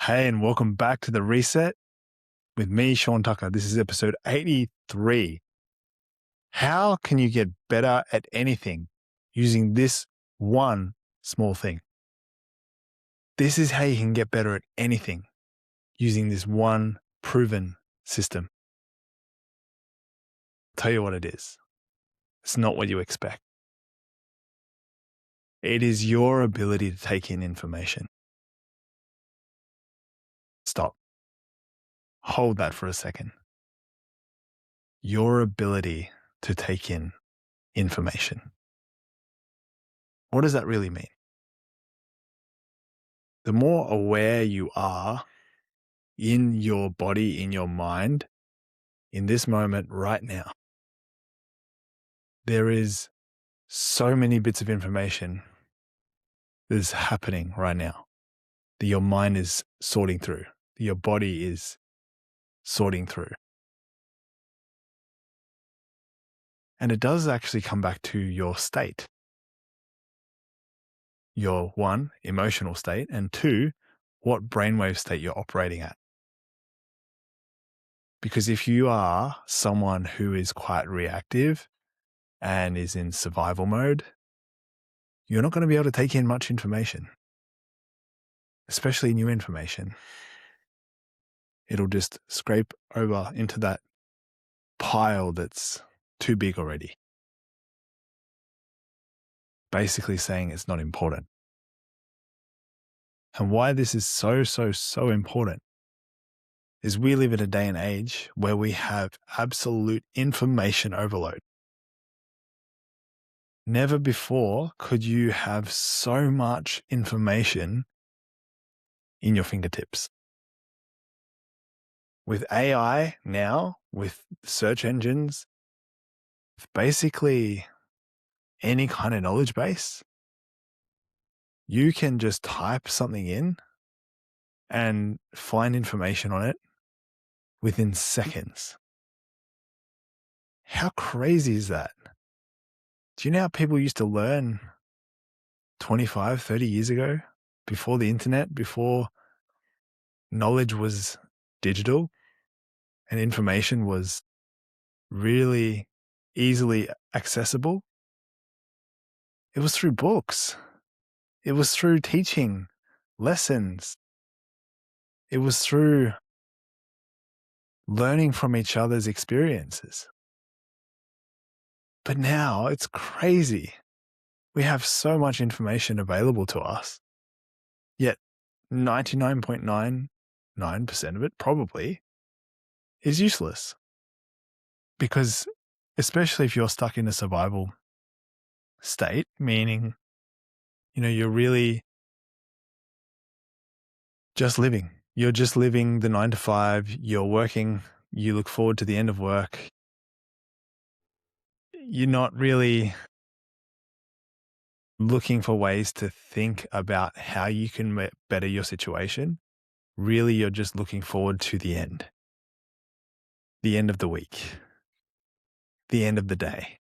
Hey, and welcome back to The Reset with me, Sean Tucker. This is episode 83. How can you get better at anything using this one small thing? This is how you can get better at anything using this one proven system. I'll tell you what it is. It's not what you expect. It is your ability to take in information. Stop. Hold that for a second. Your ability to take in information. What does that really mean? The more aware you are in your body, in your mind, in this moment right now, there is so many bits of information that is happening right now that your mind is sorting through, that your body is sorting through. And it does actually come back to your state. Your one, emotional state, and two, what brainwave state you're operating at. Because if you are someone who is quite reactive and is in survival mode, you're not going to be able to take in much information, especially new information. It'll just scrape over into that pile that's too big already. Basically saying it's not important. And why this is so important is we live in a day and age where we have absolute information overload. Never before could you have so much information in your fingertips. With AI now, with search engines, with basically any kind of knowledge base, you can just type something in and find information on it within seconds. How crazy is that? Do you know how people used to learn 25, 30 years ago, before the internet, before knowledge was digital and information was really easily accessible? It was through books. It was through teaching, lessons. It was through learning from each other's experiences. But now it's crazy. We have so much information available to us, yet 99.99% of it probably is useless. Because especially if you're stuck in a survival state, meaning, you're really just living. You're just living the 9 to 5, you're working, you look forward to the end of work. You're not really looking for ways to think about how you can better your situation. Really, you're just looking forward to the end of the week, the end of the day,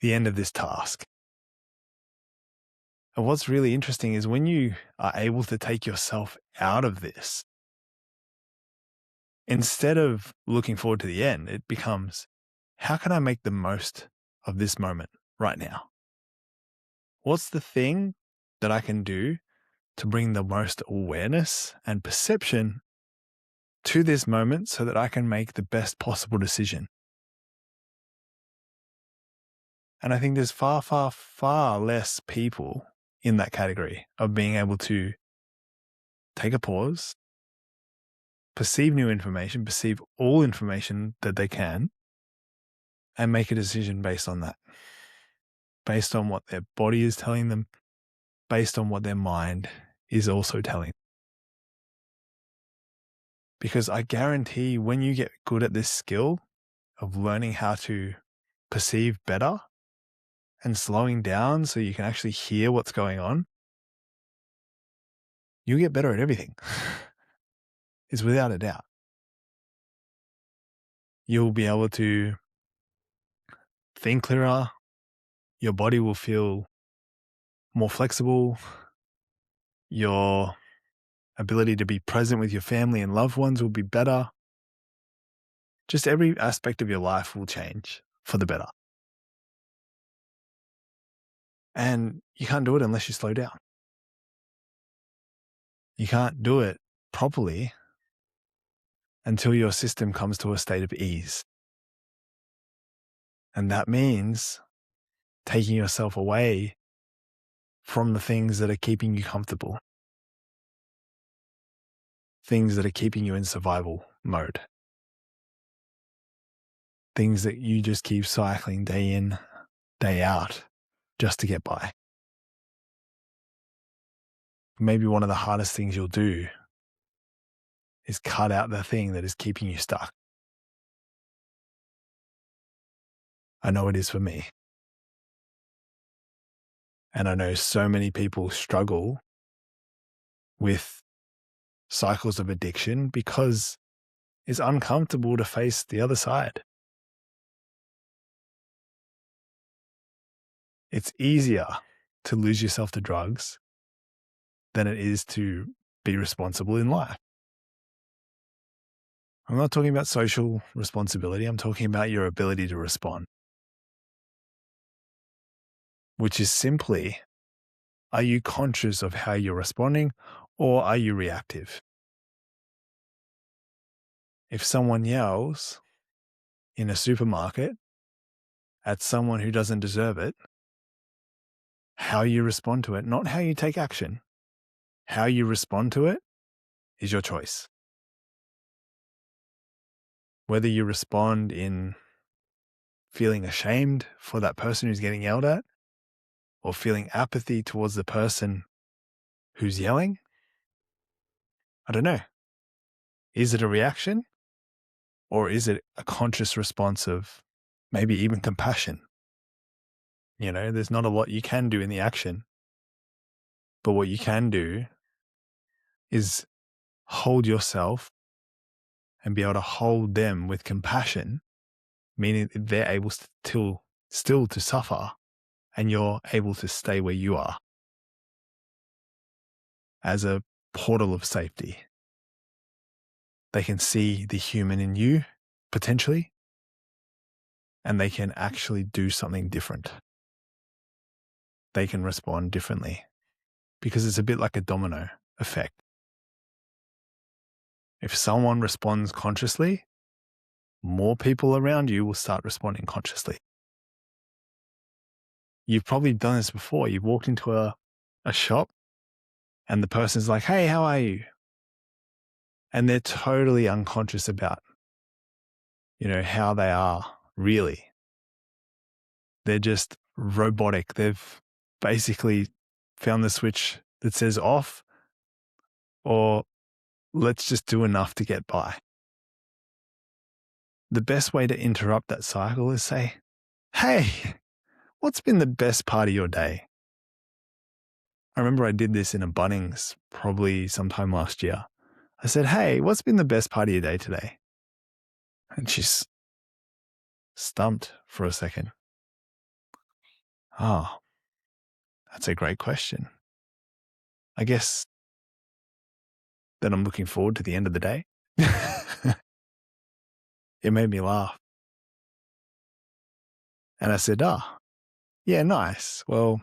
the end of this task. And what's really interesting is when you are able to take yourself out of this, instead of looking forward to the end, it becomes, how can I make the most of this moment right now? What's the thing that I can do to bring the most awareness and perception to this moment so that I can make the best possible decision? And I think there's far less people in that category of being able to take a pause, perceive new information, perceive all information that they can, and make a decision based on that, based on what their body is telling them, based on what their mind is also telling. Because I guarantee when you get good at this skill of learning how to perceive better and slowing down so you can actually hear what's going on, you get better at everything. It's without a doubt. You'll be able to think clearer. Your body will feel more flexible. Your ability to be present with your family and loved ones will be better. Just every aspect of your life will change for the better. And you can't do it unless you slow down. You can't do it properly until your system comes to a state of ease. And that means taking yourself away from the things that are keeping you comfortable, things that are keeping you in survival mode, things that you just keep cycling day in, day out just to get by. Maybe one of the hardest things you'll do is cut out the thing that is keeping you stuck. I know it is for me. And I know so many people struggle with cycles of addiction because it's uncomfortable to face the other side. It's easier to lose yourself to drugs than it is to be responsible in life. I'm not talking about social responsibility. I'm talking about your ability to respond, which is simply, are you conscious of how you're responding or are you reactive? If someone yells in a supermarket at someone who doesn't deserve it, how you respond to it, not how you take action, how you respond to it is your choice. Whether you respond in feeling ashamed for that person who's getting yelled at or feeling apathy towards the person who's yelling, I don't know. Is it a reaction or is it a conscious response of maybe even compassion? You know, there's not a lot you can do in the action, but what you can do is hold yourself and be able to hold them with compassion, meaning they're able still to suffer and you're able to stay where you are as a portal of safety. They can see the human in you, potentially, and they can actually do something different. They can respond differently because it's a bit like a domino effect. If someone responds consciously, more people around you will start responding consciously. You've probably done this before. You've walked into a shop and the person's like, "Hey, how are you?" And they're totally unconscious about, how they are really. They're just robotic. They've basically found the switch that says off or let's just do enough to get by. The best way to interrupt that cycle is say, "Hey, what's been the best part of your day?" I remember I did this in a Bunnings probably sometime last year. I said, "Hey, what's been the best part of your day today?" And she's stumped for a second. Oh, that's a great question. I guess that I'm looking forward to the end of the day. It made me laugh. And I said, yeah, nice. Well,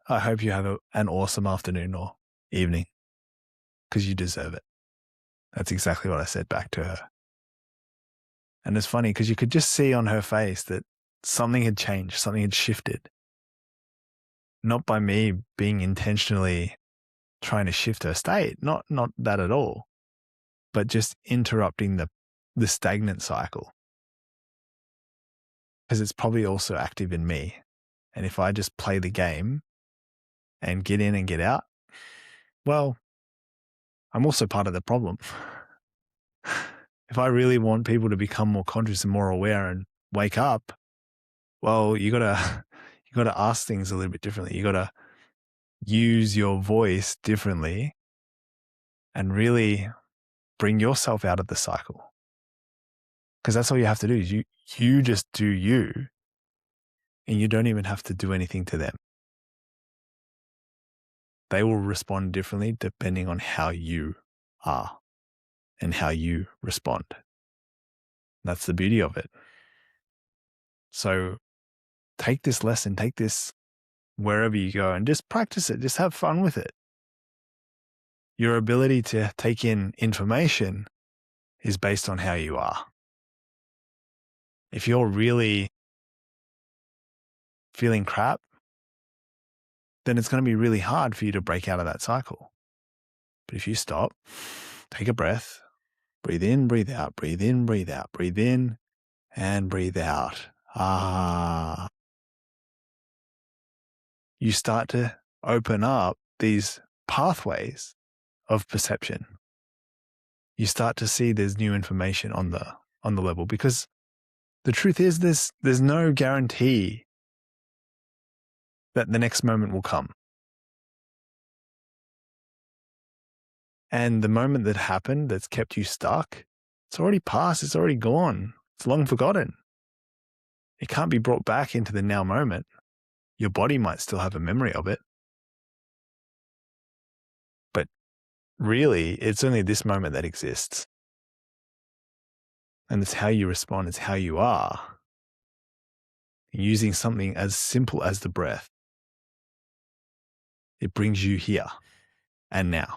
I hope you have an awesome afternoon or evening because you deserve it. That's exactly what I said back to her. And it's funny because you could just see on her face that something had changed, something had shifted. Not by me being intentionally trying to shift her state, not that at all, but just interrupting the stagnant cycle. Because it's probably also active in me. And if I just play the game and get in and get out, well, I'm also part of the problem. If I really want people to become more conscious and more aware and wake up, well, you gotta ask things a little bit differently. You gotta use your voice differently and really bring yourself out of the cycle. Because that's all you have to do is you just do you and you don't even have to do anything to them. they will respond differently depending on how you are and how you respond. That's the beauty of it. So take this lesson, take this wherever you go and just practice it. Just have fun with it. Your ability to take in information is based on how you are. If you're really feeling crap, then it's going to be really hard for you to break out of that cycle. But if you stop, take a breath, breathe in, breathe out, breathe in, breathe out, breathe in and breathe out. You start to open up these pathways of perception. You start to see there's new information on the level, because the truth is there's no guarantee that the next moment will come. And the moment that happened that's kept you stuck, it's already past, it's already gone, it's long forgotten. It can't be brought back into the now moment. Your body might still have a memory of it. But really, it's only this moment that exists. And it's how you respond, it's how you are. Using something as simple as the breath, it brings you here and now.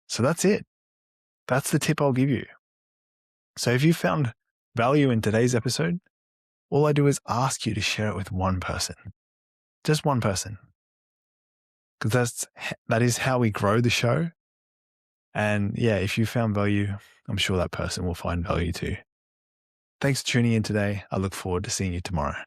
So that's it. That's the tip I'll give you. So if you found value in today's episode, all I do is ask you to share it with one person. Just one person. Because that is how we grow the show. And yeah, if you found value, I'm sure that person will find value too. Thanks for tuning in today. I look forward to seeing you tomorrow.